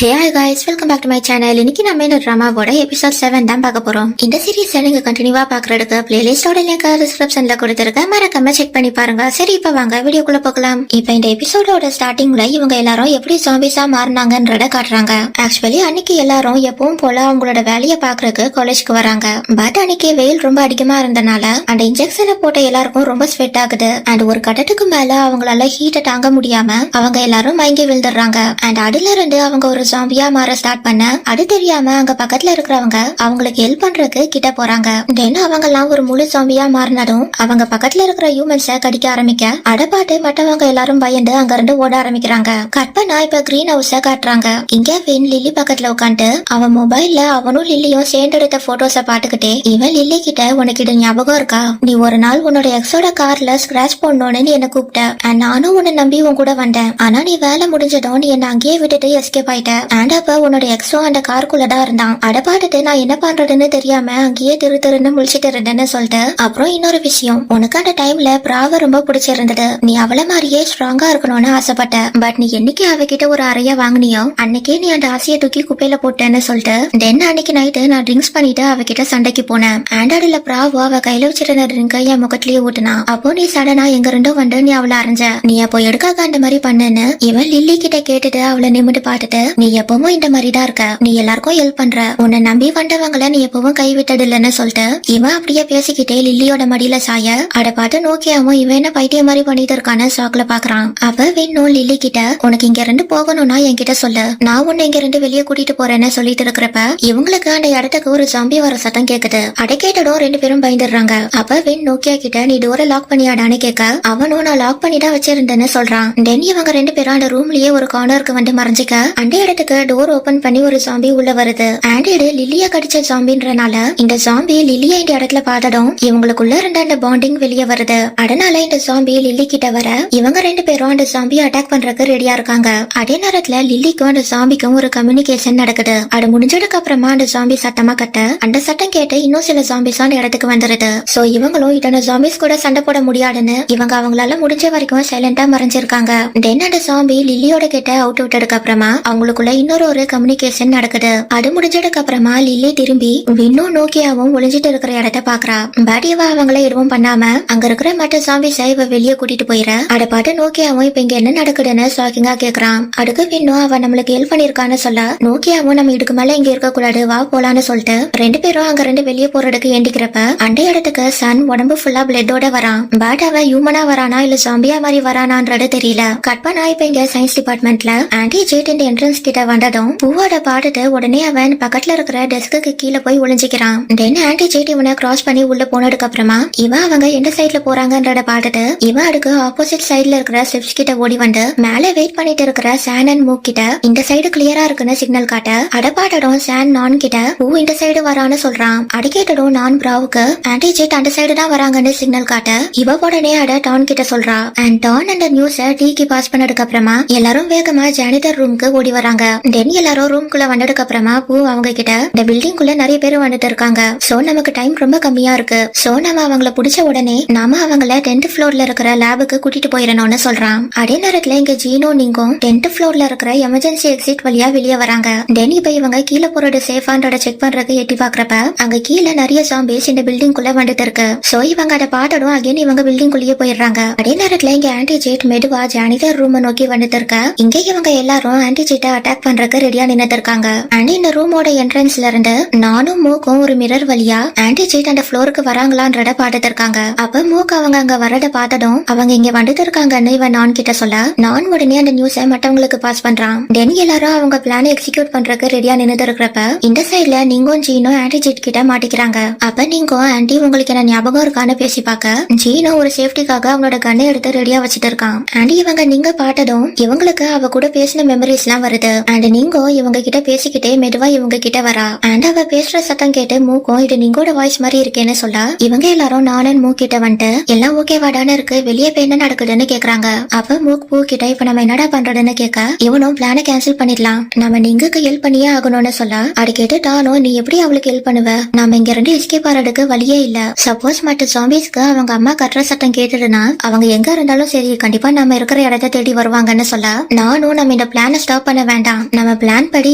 Hey hi guys, welcome back to my channel. இன்னைக்கு நம்ம இந்த டிராமாவோட எபிசோட் 7 தான் பார்க்க போறோம். இந்த சீரிஸ் நீங்க கண்டினியூவா பார்க்கறதுக்கு பிளேலிஸ்டோட லிங்க் டிஸ்கிரிப்ஷன்ல கொடுத்திருக்கேன், மறக்காம செக் பண்ணி பாருங்க. சரி இப்ப வாங்க வீடியோக்குள்ள போகலாம். இப்போ இந்த எபிசோடோட ஸ்டார்டிங்ல இவங்க எல்லாரும் எப்படி ஜாம்பிஸா மாறினாங்கன்றத காட்டுறாங்க. ஆக்சுவலி அன்னைக்கு எல்லாரும் எப்பவும் போல அவங்களோட வேலையை பாக்குறதுக்கு காலேஜ்க்கு வராங்க. பட் அன்னைக்கு வெயில் ரொம்ப அதிகமா இருந்தனால அந்த இன்ஜெக்ஷனை போட்ட எல்லாருக்கும் ரொம்ப ஸ்வெட் ஆகுது. அண்ட் ஒரு கட்டத்துக்கு மேல அவங்களால ஹீட்டை தாங்க முடியாம அவங்க எல்லாரும் மயங்கி விழுந்துடுறாங்க. அண்ட் அதுல இருந்து அவங்க ஒரு ஜாம்பியா மாற ஸ்டார்ட் பண்ண அது தெரியாம அங்க பக்கத்துல இருக்கிறவங்க அவங்களுக்கு ஹெல்ப் பண்றதுக்கு கிட்ட போறாங்க. தென் அவங்க எல்லாம் ஒரு முழு ஜாம்பியா மாறினதும் அவங்க பக்கத்துல இருக்கிற ஹியூமன்ஸ கடிக்க ஆரம்பிக்க அடப்பாட்டு மற்றவங்க எல்லாரும் பயந்து அங்க இருந்து ஓட ஆரம்பிக்கிறாங்க. கற்பனா இப்ப கிரீன் ஹவுஸ காட்டுறாங்க. இங்க வென் லில்லி பக்கத்துல உட்காந்து அவன் மொபைல்ல அவனும் லில்லியும் சேர்ந்து எடுத்த போட்டோஸ பாத்துக்கிட்டே இவன் லில்லி கிட்ட உனக்கு இது ஞாபகம் இருக்கா, நீ ஒரு நாள் உன்னோட எக்ஸோட கார்ல ஸ்கிராச் போடணும்னு நீ என்ன கூப்பிட்ட, நானும் உன்னை நம்பி உன் கூட வந்தேன். ஆனா நீ வேலை முடிஞ்சதும் நீ என்ன அங்கேயே விட்டுட்டு எஸ்கேப் ஆயிட்ட. அண்ட் அப்ப உன்னோட எக்ஸோ அந்த காருக்குள்ளதான் இருந்தான். அட பாட்டுட்டு நான் என்ன பண்றதுன்னு தெரியாம அங்கேயே திரு திருன்னு முழிச்சிட்டு இருந்தேன்னு சொல்லிட்டு அப்புறம் இன்னொரு விஷயம், உனக்கு அந்த டைம்ல பிராவ ரொம்ப பிடிச்சிருந்தது, நீ அவளை மாதிரியே ஸ்ட்ராங்கா இருக்கணும்னு ஆசைப்பட்ட. பட் நீ என்னைக்கு அவகிட்ட ஒரு அறைய வாங்கினியோ அன்னைக்கே நீ அந்த ஆசையை தூக்கி குப்பையில போட்டேன்னு சொல்லிட்டு தென் அன்னைக்கு நைட்டு நான் ட்ரிங்க்ஸ் பண்ணிட்டு அவகிட்ட சண்டைக்கு போனேன். அண்ட் அதுல பிராவோ அவ கையில வச்சிருந்த ட்ரிங்க என் முகத்திலேயே ஊட்டுனா. அப்போ நீ சடனா எங்க இருந்தோ வந்து நீ அவளை அரைஞ்ச, நீ அப்போ எடுக்காக அந்த மாதிரி பண்ணுன்னு இவன் லில்லி கிட்ட கேட்டுட்டு அவளை நிமிட்டு பார்த்துட்டு நீ எப்பவும் இந்த மாதிரிதான் இருக்க, நீ எல்லாருக்கும் ஹெல்ப் பண்ற, உன்னை நம்பி வந்தவங்கள நீ எப்பவும் கைவிட்டது இல்லன்னு சொல்லிட்டு இவன் அப்படியே பேசிக்கிட்டே லில்லியோட மடியில சாய அட பாட்டு நோக்கியாவும் இவன் என்ன பைத்திய மாதிரி பண்ணிட்டு இருக்கான்னு ஷாக்ல பாக்குறான். அவ வேணும் லில்லி கிட்ட உனக்கு இங்க இருந்து போகணும்னா என்கிட்ட சொல்லு, நான் உன்னை இங்க இருந்து வெளியே கூட்டிட்டு போறேன்னு சொல்லிட்டு இருக்கிறப்ப இவங்களுக்கு அந்த இடத்துக்கு ஒரு ஜாம்பி வர சத்தம் கேக்குது. அடை கேட்டதும் ரெண்டு பேரும் பயந்துடுறாங்க. அப்ப வென் நோக்கியா கிட்ட நீ டோரை லாக் பண்ணியாடான்னு கேட்க அவனும் நான் லாக் பண்ணி தான் வச்சிருந்தேன்னு சொல்றான். தென் இவங்க ரெண்டு பேரும் அந்த ரூம்லயே ஒரு கார்னருக்கு வந்து மறைஞ்சிக்க அந்த இடத்துக்கு டோர் ஓபன் பண்ணி ஒரு ஜாம்பி உள்ள வருது. அண்ட் இது லில்லியா கடிச்ச ஜாம்பின்றனால இந்த ஜாம்பி லில்லியா இந்த இடத்துல பார்த்ததும் இவங்களுக்குள்ள இருந்த அந்த பாண்டிங் வெளியே வருது. அதனால இந்த ஜாம்பி லில்லி கிட்ட வர இவங்க ரெண்டு பேரும் அந்த ஜாம்பியை அட்டாக் பண்றதுக்கு ரெடியா இருக்காங்க. அதே நேரத்துல லில்லிக்கும் அந்த ஜாம்பிக்கும் ஒரு கம்யூனிகேஷன் நடக்குது. அது முடிஞ்சதுக்கு அப்புறமா அந்த ஜாம்பி சத்தமா கட்ட அந்த சட்டம் கேட்டு இன்னும் சில ஜாம்பிஸ் அந்த இடத்துக்கு வந்துருது. சோ இவங்களும் இதன ஜாம்பிஸ் கூட சண்டை போட முடியாதுன்னு இவங்க அவங்களால முடிஞ்ச வரைக்கும் சைலண்டா மறைஞ்சிருக்காங்க. தென் அந்த ஜாம்பி லில்லியோட கிட்ட அவுட் விட்டதுக்கு அப்புறமா அவங்களுக்குள்ள இன்னொரு ஒரு கம்யூனிகேஷன் நடக்குது. அது முடிஞ்சதுக்கு அப்புறமா லில்லி திரும்பி வின்னும் நோக்கியாவும் ஒளிஞ்சிட்டு இருக்கிற இடத்த பாக்குறா. பட் இவ அவங்கள எதுவும் பண்ணாம அங்க இருக்கிற மற்ற ஜாம்பிஸை இவ வெளியே கூட்டிட்டு போயிட அட பாட்டு நோக்கியாவும் இப்ப இங்க என்ன நடக்குதுன்னு ஷாக்கிங்கா கேக்குறான். அதுக்கு வின்னும் அவ நம்மளுக்கு ஹெல்ப் பண்ணிருக்கான்னு சொல்ல நோக்கியாவும் நம்ம இதுக்கு மேல இங்க இருக்க கூடாது வா போலான்னு சொல்லிட்டு ரெண்டு பேரும் அங்க ரெண்டு வெளியே போறதுக்கு ஏண்டிக்கிறப்ப அந்த இடத்துக்கு சன் உடம்பு ஃபுல்லா பிளட்டோட வரான். பட் அவன் ஹியூமனா வரானா இல்ல ஜாம்பியா மாதிரி வரானான்றது தெரியல. கற்பனா இப்ப இங்க சயின்ஸ் டிபார்ட்மெண்ட்ல ஆன்டி ஜேட் இந்த என்ட்ரன்ஸ் கிட்ட வந்ததும் பூவோட பாட்டுட்டு உடனே அவன் பக்கத்துல இருக்கிற டெஸ்க்கு கீழே போய் ஒளிஞ்சிக்கிறான். தென் ஆன்டி ஜேட் இவனை கிராஸ் பண்ணி உள்ள போனதுக்கு அப்புறமா இவன் அவங்க எந்த சைட்ல போறாங்கன்றத பாட்டுட்டு இவன் அதுக்கு ஆப்போசிட் சைட்ல இருக்கிற ஸ்டெப்ஸ் கிட்ட ஓடி வந்து மேல வெயிட் பண்ணிட்டு இருக்கிற சான் அண்ட் மூக் கிட்ட இந்த சைடு கிளியரா இருக்குன்னு சிக்னல் காட்ட அட பாட்டடும் சான் நான் கிட்ட பூ இந்த சைடு வரான்னு சொல்றான். அட கேட்டதும் நான் பிராவுக்கு ஆன்டி ஜேட் அந்த சைடு தான் வராங்கன்னு சிக்னல் காட்ட இவ உடனே அட டான் கிட்ட சொல்றா. அண்ட் டான் அந்த நியூஸ டீக்கு பாஸ் பண்ணதுக்கு அப்புறமா எல்லாரும் வேகமா ஜானிட்டர் ரூமுக்கு ஓடி வராங்க. தென் எல்லாரும் ரூம்குள்ள வந்ததுக்கு அப்புறமா பூ அவங்க கிட்ட இந்த பில்டிங் குள்ள நிறைய பேர் வந்துட்டு இருக்காங்க, சோ நமக்கு டைம் ரொம்ப கம்மியா இருக்கு, சோ நம்ம அவங்கள புடிச்ச உடனே நாம அவங்கள 10th ஃப்ளோர்ல இருக்கிற லேபுக்கு கூட்டிட்டு போயிடணும்னு சொல்றான். அதே நேரத்துல இங்க ஜீனோ நீங்கும் 10th ஃப்ளோர்ல இருக்கிற எமர்ஜென்சி எக்ஸிட் வழியா வெளியே வராங்க. தென் இப்ப இவங்க கீழே போறது சேஃபான்றத செக் பண்றதுக்கு எட்டி பாக்குறப்ப அங்க கீழே நிறைய ஜாம்பிஸ் இந்த பில்டிங் குள்ள வந்துட்டு இருக்கு. சோ இவங்க அதை பாட்டடும் அகைன் இவங்க பில்டிங் குள்ளேயே போயிடுறாங்க. அதே நேரத்துல இங்க ஆன்டி ஜேட் மெதுவா ஜானிட்டர் ரூம் நோக்கி வந்துட்டு இருக்க இங்க இவங்க எல்லாரும் ஆன்டி ஜேட்டை அட்டாக் பண்றதுக்கு ரெடியா நின்னுட்டு இருக்காங்க. அண்ட் இந்த ரூமோட என்ட்ரன்ஸ்ல இருந்து நானும் மூக்கும் ஒரு மிரர் வழியா ஆன்டி ஜேட் அந்த ஃப்ளோருக்கு வராங்களான்றத பாத்துட்டு இருக்காங்க. அப்ப மூக்கு அவங்க அங்க வரத பார்த்ததும் அவங்க இங்க வந்துட்டு இருக்காங்கன்னு இவன் நான் கிட்ட சொல்ல நான் உடனே அந்த நியூஸை மற்றவங்களுக்கு பாஸ் பண்றான். தென் எல்லாரும் அவங்க பிளான் எக்ஸிக்யூட் பண்றதுக்கு ரெடியா நின்னுட்டு இருக்கிறப்ப இந்த சைட்ல நீங்கும் ஜீனோ ஆன்டி ஜேட் கிட்ட மாட்டிக்கிறாங்க. அப்ப நீங்க ஆன்டி உங்களுக்கு என்ன ஞாபகம் இருக்கான்னு பேசி பார்க்க ஜீனோ ஒரு சேஃப்டிக்காக அவனோட கண்ணை எடுத்து ரெடியா வச்சுட்டு இருக்கான். அண்ட் இவங்க நீங்க பார்த்ததும் இவங்களுக்கு அவ கூட பேசின மெமரிஸ் எல்லாம் வருது. அண்ட் நீங்க இவங்க கிட்ட பேசிக்கிட்டே மெதுவா இவங்க கிட்ட வரா. அண்ட் அவ பேசுற சத்தம் கேட்டு மூக்கும் இது நீங்கோட வாய்ஸ் மாதிரி இருக்கேன்னு சொல்ல இவங்க எல்லாரும் நானும் மூக் கிட்ட வந்துட்டு எல்லாம் ஓகேவாடான்னு இருக்கு, வெளியே போய் என்ன நடக்குதுன்னு கேக்குறாங்க. அப்ப மூக் பூ கிட்ட இப்ப நம்ம என்னடா பண்றதுன்னு கேட்க இவனும் பிளான கேன்சல் பண்ணிடலாம், நம்ம நீங்களுக்கு ஹெல்ப் பண்ணியே ஆகணும்னு சொல்ல அது கேட்டு டானோ நீ எப்படி அவளுக்கு ஹெல்ப் பண்ணுவ, நாம இங்க இருந்து எஸ்கேப் ஆறதுக்கு வழியே இல்ல, சப்போஸ் மற்ற ஜாம்பிஸ்க்கு அவங்க அம்மா கட்டுற சத்தம் கேட்டுடுனா அவங்க எங்க இருந்தாலும் சரி கண்டிப்பா நம்ம இருக்கிற இடத்த தேடி வருவாங்கன்னு சொல்ல நானும் நம்ம இந்த பிளான ஸ்டாப் பண்ண வேண்டாம் வேண்டாம், நம்ம பிளான் படி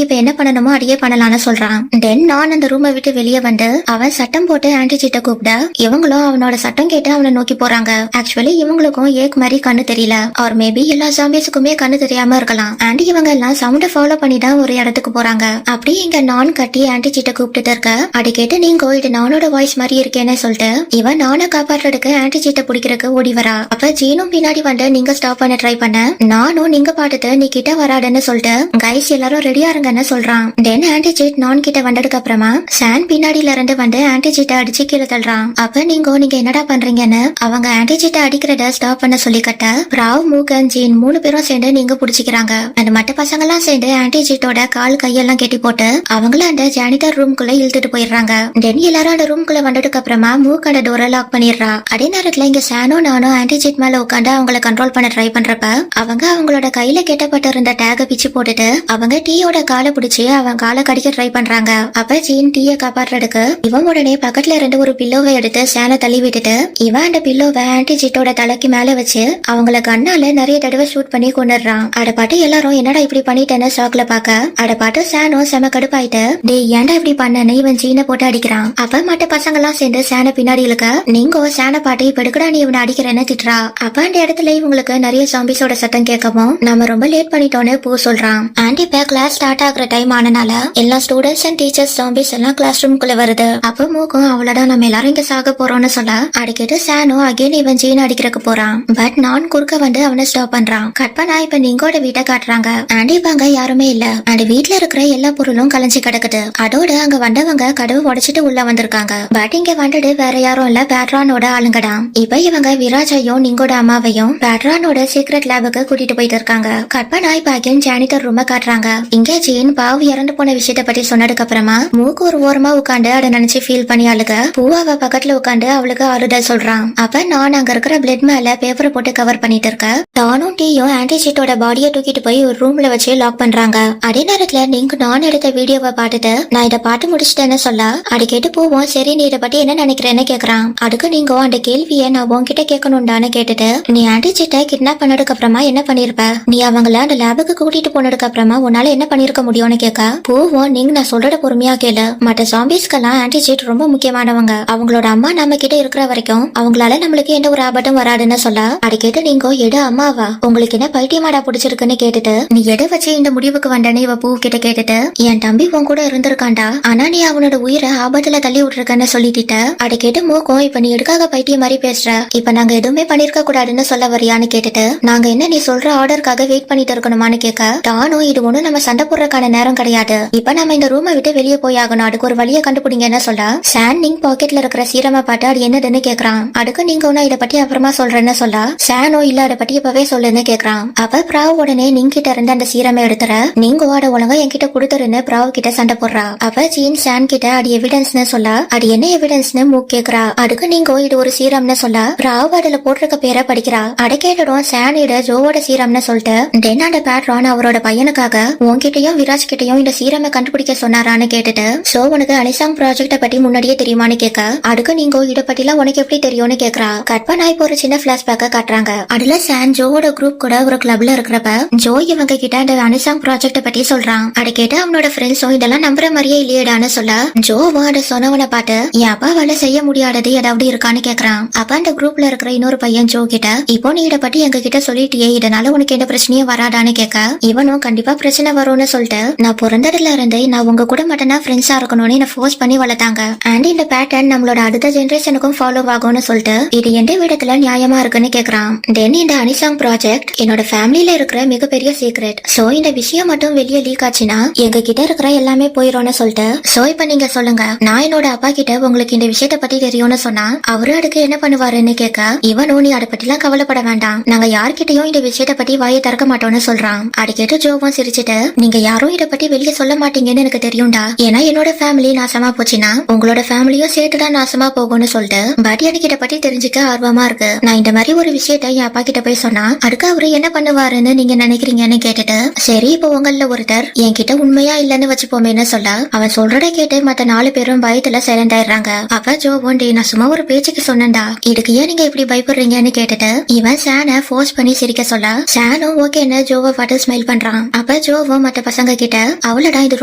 இப்ப என்ன பண்ணணுமோ அதையே பண்ணலாம்னு சொல்றான். தென் நான் அந்த ரூமை விட்டு வெளியே வந்து அவன் சட்டம் போட்டு ஆன்டி சீட்டை கூப்பிட இவங்களும் அவனோட சட்டம் கேட்டு அவனை நோக்கி போறாங்க. ஆக்சுவலி இவங்களுக்கும் ஏக் மாதிரி கண்ணு தெரியல, ஆர் மேபி எல்லா ஜாம்பிஸுக்குமே கண்ணு தெரியாம இருக்கலாம். ஆண்டி இவங்க எல்லாம் சவுண்ட ஃபாலோ பண்ணி தான் ஒரு இடத்துக்கு போறாங்க. அப்படி இங்க நான் கட்டி ஆன்டி சீட்டை கூப்பிட்டு இருக்க அதை கேட்டு நீங்க இது நானோட வாய்ஸ் மாதிரி இருக்கேன்னு சொல்லிட்டு இவன் நானை காப்பாற்றுறதுக்கு ஆன்டி சீட்டை பிடிக்கிறதுக்கு ஓடி வரா. அப்ப ஜீனும் பின்னாடி வந்து நீங்க ஸ்டாப் பண்ண ட்ரை பண்ண நானும் நீங்க பாட்டுட்டு நீ கிட்ட வராடுன்னு சொல்லிட்டு கைஸ் எல்லாரும் ரெடியா இருங்கன்னு சொல்றான். தென் ஆன்டி சீட் நான் கிட்ட வந்ததுக்கு அப்புறமா சான் பின்னாடில இருந்து வந்து ஆன்டி சீட்டை அடிச்சு கீழே தள்ளுறான். அப்ப நீங்க என்னடா பண்றீங்கன்னு அவங்க ஆன்டி சீட்டை அடிக்கிறத ஸ்டாப் பண்ண சொல்லி கட்ட ராவ் மூகன் ஜீன் 3 பேரும் சேர்ந்து நீங்க புடிச்சிக்கிறாங்க. அந்த மற்ற பசங்க எல்லாம் சேர்ந்து ஆன்டி சீட்டோட கால் கையெல்லாம் கெட்டி போட்டு அவங்கள அந்த ஜானிட்டர் ரூம்குள்ள இழுத்துட்டு போயிடுறாங்க. தென் எல்லாரும் அந்த ரூம்குள்ள வந்ததுக்கு அப்புறமா மூக் அந்த டோரை லாக் பண்ணிடுறா. அதே நேரத்துல இங்க சானோ நானும் ஆன்டி சீட் மேல உட்காந்து அவங்கள கண்ட்ரோல் பண்ண ட்ரை பண்றப்ப அவங்க அவங்களோட கையில கெட்டப்பட்டு இருந்த டேக பிச்சு போட்டுட்டு அவங்க டீயோட காலை பிடிச்சி அவன் காலை கடிக்க ட்ரை பண்றாங்க. அப்ப ஜீன் டீயை காப்பாற்றுறதுக்கு இவன் உடனே பக்கத்துல இருந்து ஒரு பில்லோவை எடுத்து சானை தள்ளி விட்டுட்டு இவன் அந்த பில்லோவை ஆன்டி சீட்டோட தலைக்கு மேல வச்சு அவங்கள கண்ணால நிறைய தடவை ஷூட் பண்ணி கொண்டுறான். அட பாட்டு எல்லாரும் என்னடா இப்படி பண்ணிட்டேன்னு ஷாக்ல பாக்க அட பாட்டு சானோ செம கடுப்பாயிட்டு டே ஏன்டா இப்படி பண்ணன்னு இவன் ஜீனை போட்டு அடிக்கிறான். அப்ப மற்ற பசங்க எல்லாம் சேர்ந்து சானை பின்னாடி இழுக்க நீங்க சானை பாட்டு இப்ப எடுக்கடா நீ இவனை அடிக்கிறேன்னு திட்டுறா. அப்ப அந்த இடத்துல இவங்களுக்கு நிறைய ஜாம்பிஸோட சத்தம் கேட்கவும் நம்ம ரொம்ப லேட் பண்ணிட்டோன்னு பூ சொல்றான். ஆன்டி இப்ப கிளாஸ் ஸ்டார்ட் ஆகுற டைம் ஆனனால எல்லா ஸ்டூடெண்ட்ஸ் அண்ட் டீச்சர்ஸ் ஜாம்பிஸ் எல்லாம் கிளாஸ் ரூம்குள்ள வருது. அப்ப மூக்கும் அவ்வளவுதான் நம்ம எல்லாரும் இங்க சாக போறோம்னு சொல்ல அடிக்கிட்டு சானோ அகைன் இவன் ஜீன் அடிக்கிறதுக்கு போறான். பட் நான் குறுக்க வந்து அவனை ஸ்டாப் பண்றான். கட் பண்ணா இப்ப நீங்கோட வீட்டை காட்டுறாங்க. ஆண்டி பாங்க யாருமே இல்ல. அந்த வீட்டுல இருக்கிற எல்லா பொருளும் கலைஞ்சு கிடக்குது. அதோட அங்க வந்தவங்க கதவு உடைச்சிட்டு உள்ள வந்திருக்காங்க. பட் இங்க வந்துட்டு வேற யாரும் இல்ல, பேட்ரானோட ஆளுங்கடா. இப்ப இவங்க விராஜையும் நீங்கோட அம்மாவையும் பேட்ரானோட சீக்ரெட் லேபுக்கு கூட்டிட்டு போயிட்டு இருக்காங்க. கட் பண்ணா இப்ப அகைன் ஜானிட்டர் ரூம காட்டுறாங்க. இங்க ஜீன் பாவு இறந்து போன விஷயத்த பத்தி சொன்னதுக்கு அப்புறமா மூக்கு ஒரு ஓரமா உட்காந்து அதை நினைச்சு ஃபீல் பண்ணி அழுக பூவாவ பக்கத்துல உட்காந்து அவளுக்கு ஆறுதல் சொல்றான். அப்ப நான் அங்க இருக்கிற பிளட் மேல பேப்பரை போட்டு கவர் பண்ணிட்டு இருக்க தானும் டீயும் ஆன்டி சீட்டோட பாடியை தூக்கிட்டு போய் ஒரு ரூம்ல வச்சு லாக் பண்றாங்க. அதே நேரத்துல நீங்க நான் எடுத்த வீடியோவை பார்த்துட்டு நான் இதை பாட்டு முடிச்சிட்டேன்னு சொல்ல அது கேட்டு போவோம். சரி நீ இதை பத்தி என்ன நினைக்கிறேன்னு கேக்குறான். அதுக்கு நீங்க அந்த கேள்வியை நான் உன்கிட்ட கேட்கணும்டான்னு கேட்டுட்டு நீ ஆன்டி சீட்டை கிட்னாப் பண்ணதுக்கு அப்புறமா என்ன பண்ணிருப்ப, நீ அவங்கள அந்த லேபுக்கு கூட்டிட்டு போனதுக்கு அப்புறமா உன்னால என்ன பண்ணிருக்க முடியும்னு கேட்க போவோம். நீங்க நான் சொல்றத பொறுமையா கேளு. மற்ற ஜாம்பிஸ்க்கெல்லாம் ஆன்டி சீட் ரொம்ப முக்கியமானவங்க. அவங்களோட அம்மா நம்ம கிட்ட இருக்கிற வரைக்கும் அவங்களால நம்மளுக்கு எந்த ஒரு ஆபத்தும் வராதுன்னு சொல்ல அது கேட்டு நீங்க எடு அம்மாவா உங்களுக்கு என்ன பைத்தியமாடா பிடிச்சிருக்குன்னு கேட்டுட்டு நீ எடை வச்சு இந்த முடிவுக்கு வந்தேன்னு இவ பூ கிட்ட கேட்டுட்டு என் தம்பி உன் கூட இருந்திருக்காண்டா, ஆனா நீ அவனோட உயிரை ஆபத்துல தள்ளி விட்டுருக்கன்னு சொல்லிட்டு அதை கேட்டு மூக்கும் இப்ப நீ எதுக்காக பைத்தியம் மாதிரி பேசுற, இப்ப நாங்க எதுவுமே பண்ணிருக்க கூடாதுன்னு சொல்ல வரியான்னு கேட்டுட்டு நாங்க என்ன நீ சொல்ற ஆர்டருக்காக வெயிட் பண்ணிட்டு இருக்கணுமான்னு கேட்க தானும் இது ஒண்ணும் நம்ம சண்டை போடுறதுக்கான நேரம் கிடையாது, இப்ப நம்ம இந்த ரூமை விட்டு வெளியே போய் ஆகணும், அதுக்கு ஒரு வழியை கண்டுபிடிங்கன்னு சொல்ல சான் நீங்க பாக்கெட்ல இருக்கிற சீரமை பாட்டு அது என்னதுன்னு கேக்குறான். அதுக்கு நீங்க ஒண்ணு இதை பத்தி அப்புறமா சொல்றேன்னு சொல்ல சானோ இல்ல அதை பத்தி இப்பவே சொல்லுன்னு கேக்குறான். அப்ப பிராவ் உடனே நீங்க கிட்ட இருந்து அந்த சீரமை எடுத்துற நீங்க ஓட ஒழுங்கா என்கிட்ட கொடுத்துருன்னு பிராவ் கிட்ட சண்டை போடுறா. அப்ப ஜீன் சான் கிட்ட அது எவிடன்ஸ்னு சொல்ல அது என்ன எவிடன்ஸ்னு மூக் கேக்குறா. அதுக்கு நீங்க இது ஒரு சீரம்னு சொல்ல பிராவ் அதுல போட்டிருக்க பேரை படிக்கிறா. அட கேட்டதும் சான் இட ஜோவோட சீரம்னு சொல்லிட்டு தென் அந்த பேட்ரான் அவரோட பையனுக்காக உன்கிட்டயும் விராஜ் கிட்டயும் இந்த சீரமை கண்டுபிடிக்க சொன்னாரான்னு கேட்டுட்டு சோ உனக்கு அனிசாங் ப்ராஜெக்ட பத்தி முன்னாடியே தெரியுமான்னு கேட்க அதுக்கு நீங்க இத பத்திலாம் உனக்கு எப்படி தெரியும்னு கேக்குறா. கட் பண்ணா இப்போ ஒரு சின்ன பிளாஷ்பேக்க காட்டுறாங்க. அதுல சான் ஜோவோட குரூப் கூட ஒரு கிளப்ல இருக்கிறப்ப ஜோ இவங்க கிட்ட அந்த அனிசாங் ப்ராஜெக்ட பத்தி சொல்றான். அதை கேட்டு அவனோட ஃப்ரெண்ட்ஸும் இதெல்லாம் நம்புற மாதிரியே இல்லையடான்னு சொல்ல ஜோவும் அதை சொன்னவனை பார்த்து என் அப்பாவால செய்ய முடியாதது ஏதாவது இருக்கான்னு கேக்குறான். அப்ப அந்த குரூப்ல இருக்கிற இன்னொரு பையன் ஜோ கிட்ட இப்போ நீ இத பத்தி எங்க கிட்ட சொல்லிட்டியே இதனால உனக்கு எந்த பிரச்சனையும் வராதான்னு கேட்க இவனும் கண்டிப்பா பிரச்சனை வரும்னு சொல்லிட்டு நான் பிறந்ததுல இருந்து நான் உங்க கூட மட்டும்னா ஃப்ரெண்ட்ஸா இருக்கணும்னு என்ன ஃபோர்ஸ் பண்ணி வளர்த்தாங்க அண்ட் இந்த பேட்டர்ன் நம்மளோட அடுத்த ஜெனரேஷனுக்கும் ஃபாலோ ஆகும்னு சொல்லிட்டு இது எந்த விதத்துல நியாயமா இருக்குன்னு கேக்குறான். தென் இந்த அனிசாங் ப்ராஜெக்ட் என்னோட ஃபேமிலியில இருக்கிற மிகப்பெரிய சீக்ரெட், சோ இந்த விஷயம் மட்டும் வெளியே லீக் ஆச்சுன்னா எங்க கிட்ட இருக்கிற எல்லாமே போயிடும்னு சொல்லிட்டு சோ இப்ப நீங்க சொல்லுங்க நான் என்னோட அப்பா கிட்ட உங்களுக்கு இந்த விஷயத்த பத்தி தெரியும்னு சொன்னா அவரு அதுக்கு என்ன பண்ணுவாருன்னு கேட்க இவனும் நீ அதை பத்தி எல்லாம் கவலைப்பட வேண்டாம், நாங்க யார்கிட்டயும் இந்த விஷயத்த பத்தி வாயை திறக்க மாட்டோம்னு சொல்றான். அதை கேட்டு ஜோவும் சிரிச்சுட்டு நீங்க யாரும் இதை பத்தி வெளியே சொல்ல மாட்டீங்கன்னு எனக்கு தெரியும்டா, ஏன்னா என்னோட ஃபேமிலி நாசமா போச்சுன்னா உங்களோட ஃபேமிலியும் சேர்த்துதான் நாசமா போகும்னு சொல்லிட்டு பட் எனக்கு இதை பத்தி தெரிஞ்சுக்க ஆர்வமா இருக்கு, நான் இந்த மாதிரி ஒரு விஷயத்த என் அப்பா கிட்ட போய் சொன்னா அதுக்கு அவரு என்ன பண்ணுவாருன்னு நீங்க நினைக்கிறீங்கன்னு கேட்டுட்டு சரி இப்போ உங்கள ஒருத்தர் என்கிட்ட உண்மையா இல்லன்னு வச்சுப்போமேன்னு சொல்ல அவன் சொல்றத கேட்டு மத்த 4 பேரும் பயத்துல சைலண்ட் ஆயிடுறாங்க. அப்ப ஜோ ஒன்டே நான் சும்மா ஒரு பேச்சுக்கு சொன்னேன்டா, இதுக்கு ஏன் நீங்க இப்படி பயப்படுறீங்கன்னு கேட்டுட்டு இவன் சானை ஃபோர்ஸ் பண்ணி சிரிக்க சொல்ல சானும் ஓகேன்னு ஜோவை பார்த்து ஸ்மைல் பண்றான். அப்ப ஜோவும் மற்ற பசங்க கிட்ட அவளடா இது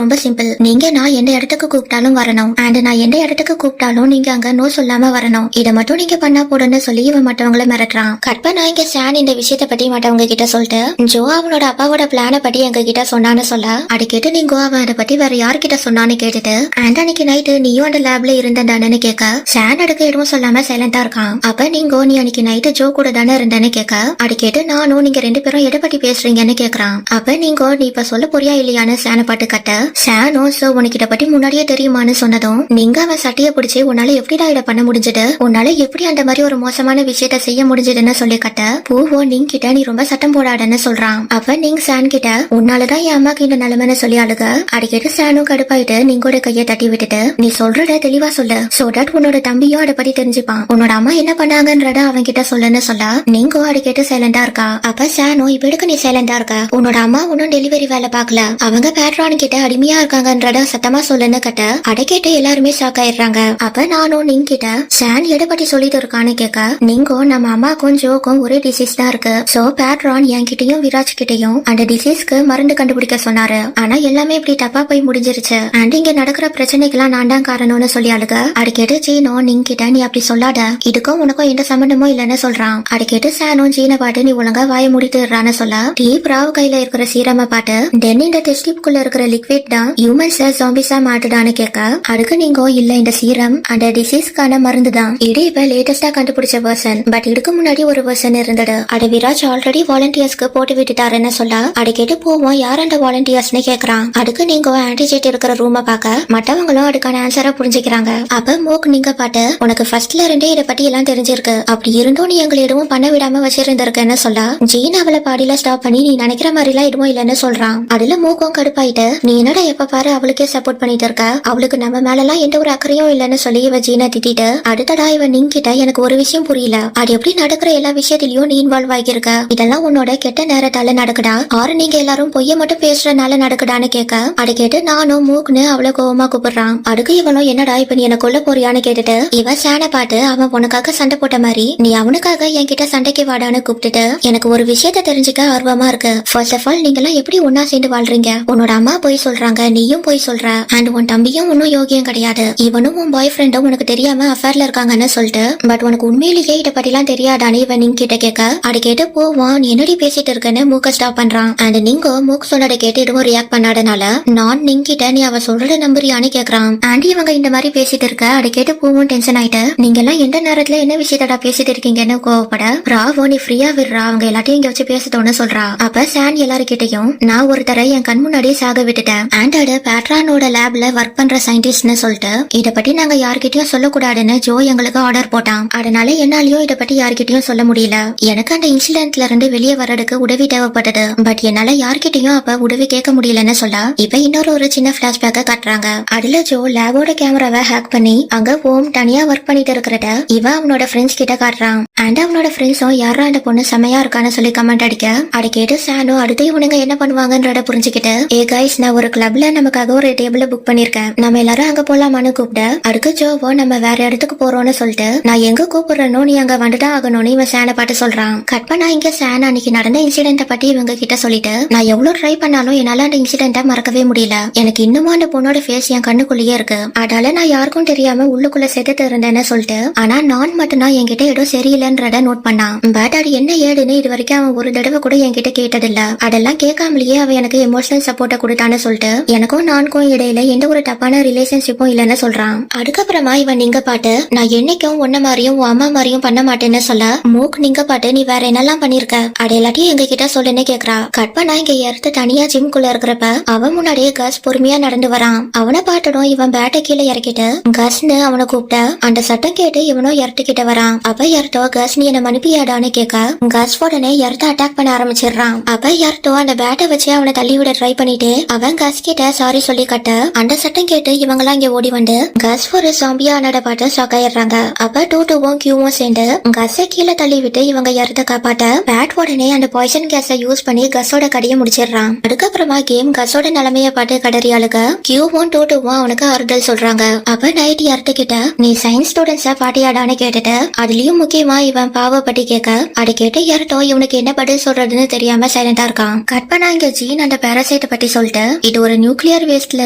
ரொம்ப சிம்பிள், நீங்க நான் எந்த இடத்துக்கு கூப்பிட்டாலும் வரணும் அண்ட் நான் எந்த இடத்துக்கு கூப்பிட்டாலும் நீங்க அங்க நோ சொல்லாம வரணும், இதை மட்டும் நீங்க பண்ணா போடுன்னு சொல்லி இவன் மற்றவங்கள மிரட்டுறான். கற்பனா இங்க சான் இந்த விஷயத்த பத்தி மற்றவங்க கிட்ட சொல்லிட்டு ஜோ அவனோட அப்பாவோட பிளான பத்தி எங்க கிட்ட சொன்னான்னு சொல்ல அதை கேட்டு நீங்க அவன் அதை பத்தி வேற யார்கிட்ட சொன்னான்னு கேட்டுட்டு அண்ட் அன்னைக்கு நைட்டு நீயும் அந்த லேப்ல இருந்ததானு கேட்க சான் அடுக்க எதுவும் சொல்லாம சைலண்டா இருக்கான். அப்ப நீங்க நீ அன்னைக்கு நைட்டு ஜோ கூட தானே இருந்தேன்னு கேட்க அதை கேட்டு நானும் நீங்க ரெண்டு பேரும் எதை பத்தி பேசுறீங்கன்னு கேக்குறான். அப்ப நீங்க நீ இப்ப சொல்ல போறியா இல்லையான்னு சானை பாட்டு கட்ட சானும் சோ உனக்கு இதை பத்தி முன்னாடியே தெரியுமான்னு சொன்னதும் நீங்க அவன் சட்டையை பிடிச்சி உன்னால எப்படிடா இதை பண்ண முடிஞ்சது, உன்னால எப்படி அந்த மாதிரி ஒரு மோசமான விஷயத்த செய்ய முடிஞ்சதுன்னு சொல்லி கட்ட பூவோ நீங்க கிட்ட நீ ரொம்ப சட்டம் போடாடன்னு சொல்றான். அப்ப நீங்க சான் கிட்ட உன்னாலதான் என் அம்மாக்கு இந்த நிலைமைன்னு சொல்லி அழுக அடிக்கிட்டு சானும் கடுப்பாயிட்டு நீங்கோட கையை தட்டி விட்டுட்டு நீ சொல்றத தெளிவா சொல்லு சோ தட் உன்னோட தம்பியும் அதை பத்தி தெரிஞ்சுப்பான், உன்னோட அம்மா என்ன பண்ணாங்கன்றத அவன் கிட்ட சொல்லுன்னு சொல்ல நீங்க அடிக்கிட்டு சைலண்டா இருக்கா. அப்ப சானும் இப்ப எடுக்க நீ சைலண்டா இருக்க, உன்னோட அம்மா ஒன்னும் டெலிவரி வேலை பாக்கல, அவங்க பேட்ரான் கிட்ட அடிமையா இருக்காங்கன்றத சத்தமா சொல்லுன்னு கட்ட அதை கேட்டு எல்லாருமே ஷாக் ஆயிடுறாங்க. அப்ப நானும் நீங்க கிட்ட சான் எதை பத்தி சொல்லிட்டு இருக்கான்னு கேட்க நீங்க நம்ம அம்மாக்கும் ஜோக்கும் ஒரே டிசீஸ் தான் இருக்கு, சோ பேட்ரான் என்கிட்டயும் விராஜ் கிட்டயும் அந்த டிசீஸ்க்கு மருந்து கண்டுபிடிக்க சொன்னாரு, ஆனா எல்லாமே இப்படி தப்பா போய் முடிஞ்சிருச்சு அண்ட் இங்க நடக்கிற பிரச்சனைக்கெல்லாம் நான் தான் காரணம்னு சொல்லி அழுக அதை கேட்டு ஜீனோ நீங்க கிட்ட நீ அப்படி சொல்லாத, இதுக்கும் உனக்கும் எந்த சம்பந்தமும் இல்லன்னு சொல்றான். அதை கேட்டு சானும் ஜீனை பாட்டு நீ ஒழுங்கா வாய முடித்துறான்னு சொல்ல டீப் ராவ் கையில இருக்கிற சீரம பாட்டு தென் இந்த டெஸ்டிப்குள்ள இருக்கிற லிக்விட் தான் ஹியூமன்ஸ் ஜாம்பிஸா மாட்டுதான்னு கேட்க அதுக்கு நீங்க இல்ல இந்த சீரம் அந்த டிசீஸ்க்கான மருந்து தான், இது இப்ப லேட்டஸ்டா கண்டுபிடிச்ச வெர்ஷன், பட் இதுக்கு முன்னாடி ஒரு வெர்ஷன் இருந்தது, அதை விராஜ் ஆல்ரெடி வாலண்டியர்ஸ்க்கு போட்டு விட்டுட்டாருன்னு சொல்ல அதை கேட்டு போவோம் யார் அந்த வாலண்டியர்ஸ்னு கேக்குறான். அதுக்கு நீங்க ஆன்டிஜெட் இருக்கிற ரூம பாக்க மற்றவங்களும் அதுக்கான ஆன்சரை புரிஞ்சுக்கிறாங்க. அப்ப மோக் நீங்க பாட்டு உனக்கு ஃபர்ஸ்ட்ல இருந்தே இதை பத்தி எல்லாம் தெரிஞ்சிருக்கு, அப்படி இருந்தும் நீ எங்களை எதுவும் பண்ண விடாம வச்சிருந்திருக்கன்னு சொல்ல ஜீன் அவளை பாடியில ஸ்டாப் பண்ணி நீ நினைக்கிற மாதிரி எல்லாம் எதுவும் இல்லன்னு சொல்றான். அதுல மூக்கும் கடுப்பாயிட்டு நீ என்னடா எப்ப பாரு அவளுக்கே சப்போர்ட் பண்ணிட்டு இருக்க, அவளுக்கு நம்ம மேல எல்லாம் எந்த ஒரு அக்கறையும் இல்லன்னு சொல்லி இவ ஜீனை திட்டிட்டு அடுத்தடா இவன் நீங்க கிட்ட எனக்கு ஒரு விஷயம் புரியல, அது எப்படி நடக்கிற எல்லா விஷயத்திலயும் நீ இன்வால்வ் ஆகியிருக்க, இதெல்லாம் உன்னோட கெட்ட நேரத்தால நடக்குதா ஆறு நீங்க எல்லாரும் பொய்ய மட்டும் பேசுறதுனால நடக்குதான்னு கேட்க அதை கேட்டு நானும் மூக்குன்னு அவளை கோவமா கூப்பிடுறான். அதுக்கு இவனும் என்னடா இப்ப நீ என்ன கொல்ல போறியான்னு கேட்டுட்டு இவ சானை பாட்டு அவன் உனக்காக சண்டை போட்ட மாதிரி நீ அவனுக்காக என்கிட்ட சண்டைக்கு வாடான்னு கூப்பிட்டுட்டு எனக்கு ஒரு விஷயத்த தெரிஞ்சுக்க ஆர்வமா இருக்கு, ஃபர்ஸ்ட் ஆஃப் ஆல் நீங்க எல்லாம் எப்படி ஒன்னா சேர்ந்து வாழ்றீங்க, உன்னோட அம்மா போய் சொல்றாங்க நீயும் போய் சொல்ற அண்ட் உன் தம்பியும் ஒன்னும் யோகியம் கிடையாது, இவனும் உன் பாய் ஃப்ரெண்டும் உனக்கு தெரியாம அஃபேர்ல இருக்காங்கன்னு சொல்லிட்டு பட் உனக்கு உண்மையிலேயே இதை பத்தி எல்லாம் தெரியாதானே இவன் நீங்க கிட்ட கேட்க அதை கேட்டு போவான் நீ என்னடி பேசிட்டு இருக்கன்னு மூக்க ஸ்டாப் பண்றான். அண்ட் நீங்க மூக்கு சொன்னதை கேட்டு எதுவும் ரியாக்ட் பண்ணாதனால நான் நீங்க கிட்ட நீ அவ சொல்றத நம்புறியான்னு கேக்குறான். அண்ட் இவங்க இந்த மாதிரி பேசிட்டு இருக்க அதை கேட்டு பூவும் டென்ஷன் ஆயிட்டு நீங்க எல்லாம் எந்த நேரத்துல என்ன விஷயத்தடா பேசிட்டு இருக்கீங்கன்னு கோவப்பட ராவோ நீ ஃப்ரீயா விடுறா அவங்க எல்லாத்தையும் இங்க வச்சு பேசத்தோன்னு சொல்றா. அப்ப சான் எல்லாருக்கிட்டையும் நான் ஒரு தடவை என் கண் முன்னாடியே சாக விட்டுட்டேன் அண்ட் அது பேட்ரானோட லேப்ல ஒர்க் பண்ற சயின்டிஸ்ட்னு சொல்லிட்டு இதை பத்தி நாங்க யார்கிட்டயும் சொல்லக்கூடாதுன்னு ஜோ எங்களுக்கு ஆர்டர் போட்டான், அதனால என்னாலயும் இதை பத்தி யார்கிட்டயும் சொல்ல முடியல, எனக்கு அந்த இன்சிடென்ட்ல இருந்து வெளியே வர்றதுக்கு உதவி தேவைப்பட்டது பட் என்னால யார்கிட்டயும் அப்ப உதவி கேட்க முடியலன்னு சொல்ல இப்ப இன்னொரு ஒரு சின்ன பிளாஷ்பேக்க காட்டுறாங்க. அதுல ஜோ லேபோட கேமராவை ஹேக் பண்ணி அங்க ஓம் தனியா ஒர்க் பண்ணிட்டு இருக்கிறத இவன் அவனோட ஃப்ரெண்ட்ஸ் கிட்ட காட்டுறான் அண்ட் அவனோட ஃப்ரெண்ட்ஸும் யாரா அந்த பொண்ணு செமையா இருக்கான்னு சொல்லி கமெண்ட் அடிக்க அதை கேட்டு சானோ அடுத்து இவனுங்க என்ன பண்ணுவாங்கன்றத புரிஞ்சுக்கிட்டு ஏ கைஸ் நான் ஒரு கிளப்ல நமக்காக ஒரு டேபிள் புக் பண்ணிருக்கேன், நம்ம எல்லாரும் அங்க போலாமான்னு கூப்பிட அதுக்கு ஜோவோ நம்ம வேற இடத்துக்கு போறோம்னு சொல்லிட்டு நான் எங்க கூப்பிடுறனோ நீ அங்க வந்துதான் ஆகணும்னு இவன் சானை பாட்டு சொல்றான். கட் பண்ணா இங்க சான் அன்னைக்கு நடந்த இன்சிடென்ட பத்தி இவங்க கிட்ட சொல்லிட்டு நான் எவ்வளவு ட்ரை பண்ணாலும் என்னால அந்த இன்சிடென்ட மறக்கவே முடியல, எனக்கு இன்னமும் அந்த பொண்ணோட ஃபேஸ் என் கண்ணுக்குள்ளேயே இருக்கு, அதனால நான் யாருக்கும் தெரியாம உள்ளுக்குள்ள செத்துட்டு இருந்தேன்னு சொல்லிட்டு ஆனா நான் மட்டும்தான் என்கிட்ட ஏதோ சரியில்லைன்றத நோட் பண்ணான். பட் அது என்ன ஏடுன்னு இது வரைக்கும் அவன் ஒரு தடவை கூட என்கிட்ட கேட்டதில்ல, அதெல்லாம் கேட்காமலேயே அவன் எனக்கு எமோஷனல் சப்போர்ட்டை கொடுத்தான்னு சொல்லிட்டு எனக்கும் நானுக்கும் இடையில எந்த ஒரு தப்பான ரிலேஷன்ஷிப்பும் இல்லன்னு சொல்றான். அதுக்கப்புறமா இவன் நீங்க பாட்டு நான் என்னைக்கும் உன்ன மாதிரியும் உன் அம்மா மாதிரியும் பண்ண மாட்டேன்னு சொல்ல மூக் நீங்க பாட்டு நீ வேற என்னெல்லாம் பண்ணிருக்க அது எல்லாத்தையும் எங்க கிட்ட சொல்லுன்னு கேக்குறா. கட் பண்ணா இங்க எடுத்து தனியா ஜிம்குள்ள இருக்கிறப்ப அவன் முன்னாடியே கஸ் பொறுமையா நடந்து வரான். அவனை பாட்டடும் இவன் பேட்டை கீழே இறக்கிட்டு கஸ்ன்னு அவனை கூப்பிட்ட அந்த சட்டம் கேட்டு இவனும் இறட்டுக்கிட்ட வரான். அப்ப இறட்டோ கஸ் நீ என்ன மனுப்பியாடான்னு கேட்க கஸ் உடனே இறத்த அட்டாக் பண்ண ஆரம்பிச்சிடுறான். அப்ப இறட்டோ அந்த பேட்டை வச்சு அவனை தள்ளி விட ட்ரை பண்ணிட்டு அவன் கஸ் கிட்ட சாரி சொல்லி கட்ட அந்த சட்டம் கேட்டு இவங்கெல்லாம் இங்க ஓடி வந்து கஸ் ஒரு ஜாம்பியா ஆனத பார்த்து ஷாக் ஆயிடுறாங்க. அப்ப டூவும் கியூவும் சேர்ந்து கஸை கீழே தள்ளி விட்டு இவங்க இறத்த காப்பாட்ட பேட் உடனே அந்த பாய்சன் கேஸை யூஸ் பண்ணி கஸோட கடையை முடிச்சிடுறான். அதுக்கப்புறமா கேம் கஸோட நிலைமைய பார்த்து கடறி அழுக கியூவும் டூவும் அவனுக்கு ஆறுதல் சொல்றாங்க. அப்ப நைட் இறத்துக்கிட்ட நீ சயின்ஸ் ஸ்டூடெண்ட்ஸ பாட்டியாடான்னு கேட்டுட்டு அதுலயும் முக்கியமா இவன் பாவ பத்தி கேட்க அதை கேட்டு இறட்டோ இவனுக்கு என்ன பதில் சொல்றதுன்னு தெரியாம சைலண்டா இருக்கான். கட் பண்ண அப்புறம் இங்க ஜீன் அந்த பாராசைட்டை பத்தி சொல்லிட்டு இது ஒரு நியூக்ளியர் வேஸ்ட்ல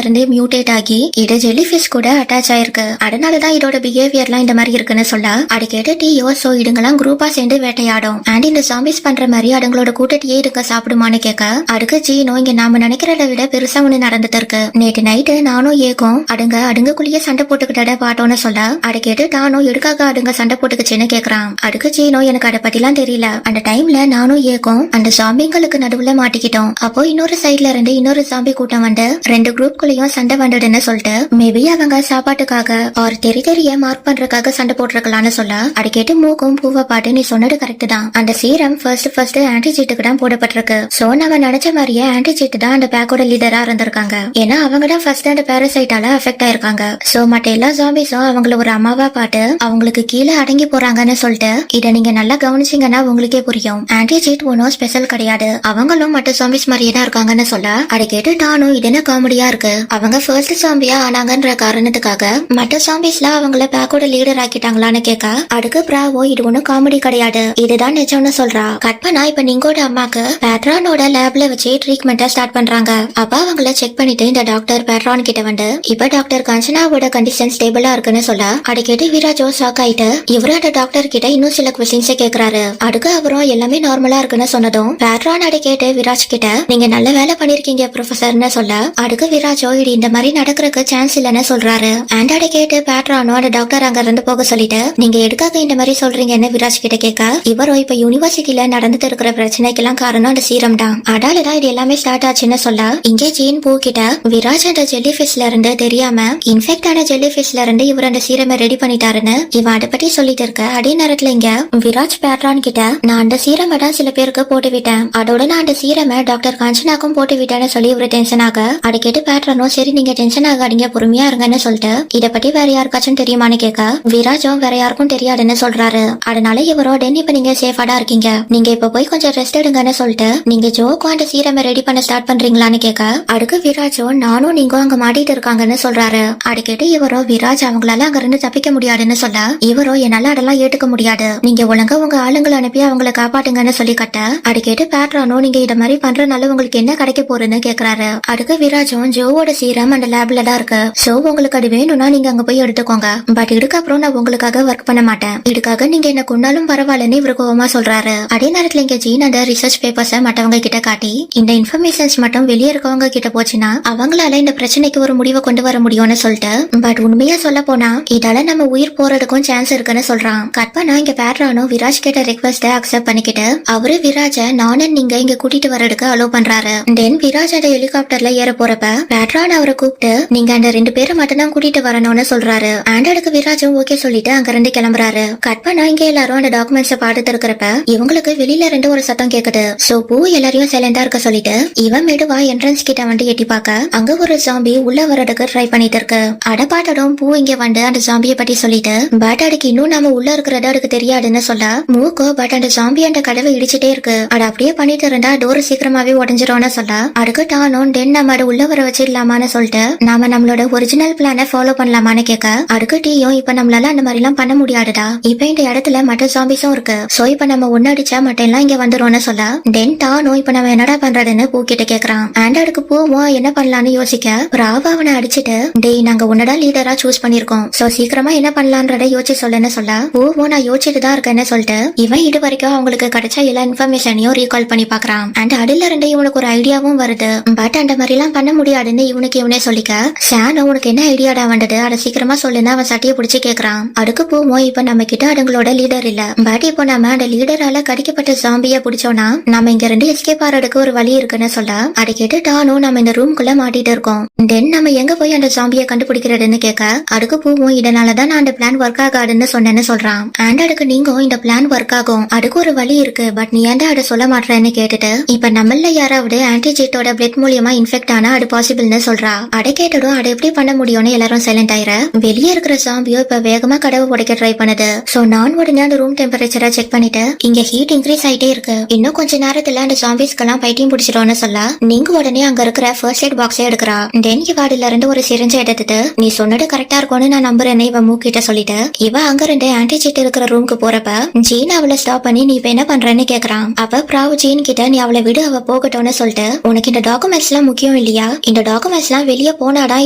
இருந்து மியூட்டேட் ஆகி இது ஜெல்லி ஃபிஷ் கூட அட்டாச் ஆயிருக்கு, அதனாலதான் இதோட பிஹேவியர்லாம் இந்த மாதிரி இருக்குன்னு சொல்ல அதை கேட்டு டீயோ சோ இதுங்கெல்லாம் குரூப்பா சேர்ந்து வேட்டையாடும் அண்ட் இந்த ஜாம்பிஸ் பண்ற மாதிரி அதுங்களோட கூட்டத்தையே இதுங்க சாப்பிடுமான்னு கேட்க அதுக்கு ஜீனோ இங்க நாம நினைக்கிறத விட பெருசா ஒண்ணு நடந்துட்டு இருக்கு. நேற்று நைட்டு நானும் ஏக்கும் அடுங்குக்குள்ளேயே சண்டை போட்டுக்கிட்ட பாட்டோன்னு சொல்ல அதை கேட்டு டானோ எதுக்காக அதுங்க சண்டை போட்டுக்குச்சுன்னு கேக்குறான். அதுக்கு ஜீனோ எனக்கு அதை பத்திலாம் தெரியல, அந்த டைம்ல நானும் ஏக்கும் அந்த ஜாம்பிங்களுக்கு நடுவுல மாட்டிக்கிட்டோம். அப்போ இன்னொரு சைட்ல இருந்து இன்னொரு ஜாம்பி கூட்டம் வந்து ரெண்டு குரூப்குள்ளேயும் சண்டை வந்ததுன்னு சொல்லிட்டு மேபி அவங்க சாப்பாட்டுக்காக ஒரு தெரிய மார்க் பண்றதுக்காக சண்டை போட்டிருக்கலாம்னு சொல்ல அதை கேட்டு மூக்கும் பூவை பாட்டு நீ சொன்னது கரெக்ட் தான், அந்த சீரம் ஃபர்ஸ்ட் ஆன்டிஜீட்டுக்கு தான் போடப்பட்டிருக்கு. சோ நம்ம நினைச்ச மாதிரியே ஆன்டிஜீட் தான் அந்த பேக்கோட லீடரா இருந்திருக்காங்க, ஏன்னா அவங்க தான் ஃபர்ஸ்ட் அந்த பாராசைட்டால அஃபெக்ட் ஆயிருக்காங்க. சோ மற்ற எல்லா ஜாம்பிஸும் அவங்கள ஒரு அம்மாவா பாட்டு அவங்களுக்கு கீழே அடங்கி போறாங்கன்னு சொல்லிட்டு இதை நீங்க நல்லா கவனிச்சீங்கன்னா உங்களுக்கே புரியும். ஆன்டிஜீட் ஒன்னும் ஸ்பெஷல் கிடையாது, அவங்களும் மற்ற ஜாம்பிஸ் மாதிரியே தான் இருக்காங்கன்னு சொல்ல அதை கேட்டு டானும் இது என்ன காமெடியா இருக்கு, அவங்க ஃபர்ஸ்ட் ஜாம்பியா ஆனாங்கன்ற காரணத்துக்காக மற்ற ஜாம்பிஸ்ல அவங்கள பேக்கோட லீடர் ஆக்கிட்டாங்களான்னு கேட்க அதுக்கு பிராவோ இது ஒன்னும் காமெடி கிடையாது, இதுதான் நிஜம்னு சொல்றா. கட் பண்ணா இப்ப நீங்கோட அம்மாக்கு பேட்ரானோட லேப்ல வச்சு ட்ரீட்மெண்ட்டை ஸ்டார்ட் பண்றாங்க. அப்ப அவங்கள செக் பண்ணிட்டு இந்த டாக்டர் பேட்ரான் கிட்ட வந்து இப்ப டாக்டர் கஞ்சனாவோட கண்டிஷன் ஸ்டேபிளா இருக்குன்னு சொல்ல அதை கேட்டு விராஜோ ஷாக் ஆயிட்டு இவரு அந்த டாக்டர் கிட்ட இன்னும் சில கொஸ்டின்ஸை கேக்குறாரு. அதுக்கு அப்புறம் எல்லாமே நார்மலா இருக்குன்னு சொன்னதும் பேட்ரான் அதை கேட்டு விராஜ் கிட்ட நீங்க நல்ல வேலை பண்ணிருக்கீங்க ப்ரொஃபசர்னு சொல்ல அதுக்கு விராஜோ இது இந்த மாதிரி நடக்கிறதுக்கு சான்ஸ் இல்லன்னு சொல்றாரு. அண்ட் அதை கேட்டு பேட்ரானோ அந்த டாக்டர் அங்க இருந்து போக சொல்லிட்டு நீங்க எதுக்காக இந்த மாதிரி சொல்றீங்கன்னு விராஜ் கிட்ட கேட்க இவரோ இப்ப யூனிவர்சிட்டியில நடந்துட்டு இருக்கிற பிரச்சனைக்கெல்லாம் காரணம் அந்த சீரம் தான், அதாலதான் இது எல்லாமே ஸ்டார்ட் ஆச்சுன்னு சொல்ல இங்கே ஜீன் பூ கிட்ட விராஜ் அந்த ஜெல்லி ஃபிஷ்ல இருந்து தெரியாம இன்ஃபெக்ட் ஆன ஜெல்லி ஃபிஷ்ல இருந்து இவர் அந்த சீரமை ரெடி பண்ணிட்டாருன்னு இவன் அதை பத்தி சொல்லிட்டு இருக்க அதே நேரத்துல இங்க விராஜ் பேட்ரான் கிட்ட நான் அந்த சீரமை தான் சில பேருக்கு போட்டு விட்டேன், அதோட நான் அந்த சீரமை டாக்டர் காஞ்சனாக்கும் போட்டு விட்டேன்னு சொல்லி இவரு டென்ஷன் ஆக அதை கேட்டு பேட்ரானும் சரி நீங்க டென்ஷன் ஆகாதீங்க பொறுமையா இருங்கன்னு சொல்லிட்டு இதை பத்தி வேற யாருக்காச்சும் தெரியுமான்னு கேட்க விராஜும் வேற யாருக்கும் தெரியாதுன்னு சொல்றாரு. அதனால இவரோ டென் இப்ப நீங்க சேஃபாடா இருக்கீங்க, நீங்க இப்ப போய் கொஞ்சம் ரெஸ்ட் எடுங்கன்னு சொல்லிட்டு நீங்க ஜோக்கு அந்த சீரமை ரெடி பண்ண ஸ்டார்ட் பண்றீங்களான்னு கேட்க அதுக்கு விராஜோ நானும் நீங்க அங்க மாட்டிட்டு இருக்காங்கன்னு சொல்றாரு. அதை கேட்டு இவரோ விராஜ் அவங்களால அங்க இருந்து தப்பிக்க முடியாதுன்னு சொல்ல இவரோ என்னால அதெல்லாம் ஏத்துக்க முடியாது, நீங்க ஒழுங்கா உங்க ஆளுங்களை அனுப்பி அவங்களை காப்பாட்டுங்கன்னு சொல்லி கட்ட அதை கேட்டு பேட்ரானோ நீங்க இத மாதிரி பண்றதுனால உங்களுக்கு என்ன கிடைக்க போறதுன்னு கேக்குறாரு. அதுக்கு விராஜும் ஜோவோட சீரம் அந்த லேப்ல தான் இருக்கு, சோ உங்களுக்கு அது வேணும்னா நீங்க அங்க போய் எடுத்துக்கோங்க, பட் இதுக்கப்புறம் நான் உங்களுக்காக ஒர்க் பண்ண மாட்டேன், இதுக்காக நீங்க என்ன கொண்டாலும் பரவாயில்லன்னு இவரு கோவமா சொல்றாரு. அதே நேரத்துல இங்க ஜீன் அந்த ரிசர்ச் பேப்பர்ஸ மற்றவங்க கிட்ட காட்டி இந்த இன்ஃபர்மேஷன்ஸ் மட்டும் வெளியே இருக்கவங்க கிட்ட போச்சுன்னா அவங்களால இந்த பிரச்சனைக்கு ஒரு முடிவை கொண்டு வர முடியும்னு சொல்லிட்டு பட் உண்மையா சொல்ல போனா இதால நம்ம உயிர் போறதுக்கும் சான்ஸ் இருக்குன்னு சொல்றான். கட் பண்ணா இங்க பேட்ரானோ விராஜ் கிட்ட ரெக்வஸ்ட அக்செப்ட் பண்ணிக்கிட்டு அவரு விராஜ நானும் நீங்க இங்க கூட்டிட்டு வர்றதுக்கு அலோ பண்றாரு. தென் விராஜ் அந்த ஹெலிகாப்டர்ல ஏற போறப்ப பேட்ரான் அவரை கூப்பிட்டு நீங்க அந்த 2 பேரை மட்டும் தான் கூட்டிட்டு வரணும்னு சொல்றாரு. ஆண்டடுக்கு விராஜும் ஓகே சொல்லிட்டு அங்க இருந்து கிளம்புறாரு. கட் பண்ணா இங்க எல்லாரும் அந்த டாக்குமெண்ட்ஸ பாத்துட்டு இருக்கிறப்ப இவங்களுக்கு வெளியில இருந்து ஒரு சத்தம் கேக்குது. சோ பூ எல்லாரையும் சைலண்டா இருக்க சொல்லிட்டு இவன் மெதுவா என்ட்ரன்ஸ் கிட்ட வந்து எட்டி பார்க்க அங்க ஒரு ஜாம்பி உள்ள வரதுக்கு ட்ரை பண்ணிட்டு இருக்கு. அட பாட்டடும் பூ இங்க வந்து அந்த ஜாம்பியை பத்தி சொல்லிட்டு பட் அதுக்கு இன்னும் நாம உள்ள இருக்கிறது அதுக்கு தெரியாதுன்னு சொல்ல மூக்கோ பட் அந்த ஜாம்பி அந்த கதவை இடிச்சிட்டே இருக்கு, அட அப்படியே பண்ணிட்டு இருந்தா டோர் சீக்கிரமாவே உடஞ்சிரும்னு சொல்ல அதுக்கு டானும் தென் நம்ம அதை உள்ள வர வச்சிடலாமான்னு சொல்லிட்டு நாம நம்மளோட ஒரிஜினல் பிளான ஃபாலோ பண்ணலாமான்னு கேட்க அதுக்கு டீயும் இப்ப நம்மளால அந்த மாதிரி எல்லாம் பண்ண முடியாதுடா, இப்ப இந்த இடத்துல மற்ற ஜாம்பிஸும் இருக்கு, சோ இப்ப நம்ம ஒன்னு அடிச்சா மட்ட எல்லாம் இங்க வந்துரும்னு சொல்ல தென் டானும் இப்ப நம்ம என்னடா பண்றதுன்னு பூ கிட்ட கேக்குறான். ஆண்டடுக்கு பூவும் என்ன பண்ணலாம்னு யோசிக்க பிராவா அவனை அடிச்சுட்டு டேய் நாங்க உன்னடா லீடரா சூஸ் பண்ணிருக்கோம், சோ சீக்கிரமா என்ன பண்ணலான்றத யோசிச்சு சொல்லுன்னு சொல்ல பூவும் நான் யோசிச்சுட்டு தான் இருக்கேன்னு சொல்லிட்டு இவன் இது வரைக்கும் அவங்களுக்கு கிடைச்ச எல்லா இன்ஃபர்மேஷனையும் ரீகால் பண்ணி பாக்குறான். அண்ட் அதுல இருந்து இவனுக்கு ஒரு ஐடியாவும் வருது, பட் அந்த மாதிரி எல்லாம் பண்ண முடியாதுன்னு இவனுக்கு இவனே சொல்லிக்க ஷானோ உனக்கு என்ன ஐடியாடா வந்தது அதை சீக்கிரமா சொல்லுன்னு அவன் சட்டையை பிடிச்சு கேக்குறான். அதுக்கு பூவும் இப்ப நம்ம கிட்ட அதுங்களோட லீடர் இல்ல, பட் இப்போ நம்ம அந்த லீடரால கடிக்கப்பட்ட ஜாம்பிய பிடிச்சோம்னா நம்ம இங்க இருந்து எஸ்கேப் ஆறதுக்கு ஒரு வழி இருக்குன்னு சொல்ல அதை கேட்டு டானும் நம்ம இந்த ரூம்குள்ள மாட்டிட்டு இருக்கோம், தென் நம்ம எங்க போய் அந்த ஜாம்பிய கண்டுபிடிக்கிறதுன்னு கேட்க அதுக்கு பூவும் இதனாலதான் நான் அந்த பிளான் ஒர்க் ஆகாதுன்னு சொன்னேன்னு சொல்றான். அண்ட் அதுக்கு நீங்க இந்த பிளான் ஒர்க் ஆகும் அதுக்கு ஒரு வழி இருக்கு, பட் நீ ஏன்டா அதை சொல்ல மாட்டேன்னு கேட்டுட்டு இப்ப நம்மள யாராவது ஆன்டிஜெட்டோட பிளட் மூலியமா இன்ஃபெக்ட் ஆனா அது பாசிபிள்னு சொல்றா. அதை கேட்டதும் அதை எப்படி பண்ண முடியும்னு எல்லாரும் சைலண்ட் ஆயிர வெளியே இருக்கிற ஜாம்பியோ இப்ப வேகமா கதவை உடைக்க ட்ரை பண்ணுது. சோ நான் உடனே அந்த ரூம் டெம்பரேச்சரை செக் பண்ணிட்டு இங்க ஹீட் இன்க்ரீஸ் ஆயிட்டே இருக்கு, இன்னும் கொஞ்ச நேரத்துல அந்த ஜாம்பிஸ்க்கெல்லாம் பைத்தியம் பிடிச்சிடும்னு சொல்ல நீங்க உடனே அங்க இருக்கிற ஃபர்ஸ்ட் எய்ட் பாக்ஸே எடுக்கிறா. தென் இவாடுல இருந்து ஒரு சிரிஞ்சை எடுத்துட்டு நீ சொன்னது கரெக்டா இருக்கும்னு நான் நம்புறேன்னு இவன் மூக்கிட்ட சொல்லிட்டு இவ அங்க இருந்து ஆன்டிஜெட் இருக்கிற ரூமுக்கு போறப்ப ஜீன் அவளை ஸ்டாப் பண்ணி நீ இப்ப என்ன பண்றேன்னு கேக்குறான். அப்ப பிராவ் ஜீன் கிட்ட நீ அவளை விடு அவ போகட்டும்னு சொல்லிட்டு உனக்கு இந்த டாக்குமெண்ட்ஸ் எல்லாம் முக்கியம் இல்லையா, இந்த டாக்குமெண்ட்ஸ் எல்லாம் வெளியே போனாதான்